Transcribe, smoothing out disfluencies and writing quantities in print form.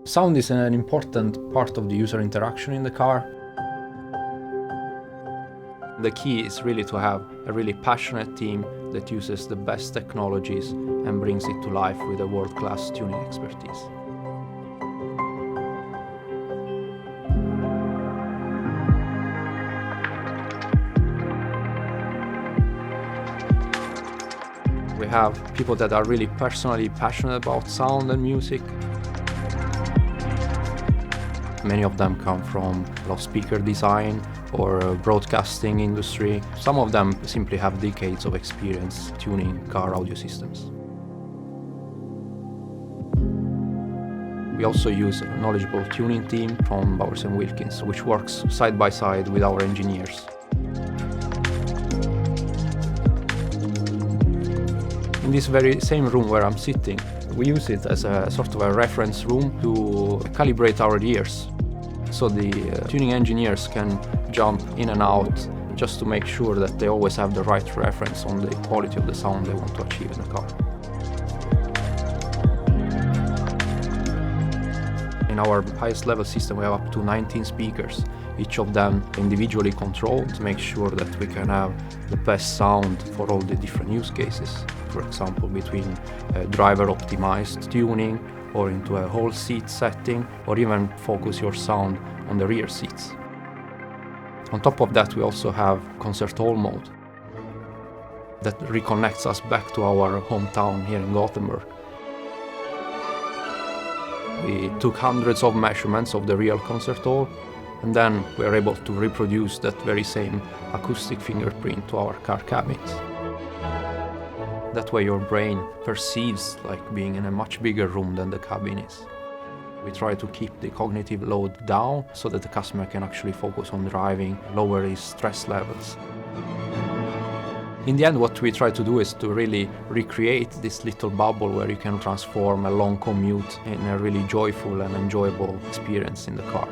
Sound is an important part of the user interaction in the car. The key is really to have a really passionate team that uses the best technologies and brings it to life with a world-class tuning expertise. We have people that are really personally passionate about sound and music. Many of them come from loudspeaker design or broadcasting industry. Some of them simply have decades of experience tuning car audio systems. We also use a knowledgeable tuning team from Bowers & Wilkins, which works side by side with our engineers. In this very same room where I'm sitting, we use it as a sort of a reference room to calibrate our ears. So the tuning engineers can jump in and out just to make sure that they always have the right reference on the quality of the sound they want to achieve in the car. In our highest level system, we have up to 19 speakers, each of them individually controlled to make sure that we can have the best sound for all the different use cases. For example, between driver optimized tuning or into a whole seat setting, or even focus your sound on the rear seats. On top of that, we also have concert hall mode that reconnects us back to our hometown here in Gothenburg. We took hundreds of measurements of the real concert hall, and then we are able to reproduce that very same acoustic fingerprint to our car cabins. That way your brain perceives like being in a much bigger room than the cabin is. We try to keep the cognitive load down so that the customer can actually focus on driving, lower his stress levels. In the end, what we try to do is to really recreate this little bubble where you can transform a long commute in a really joyful and enjoyable experience in the car.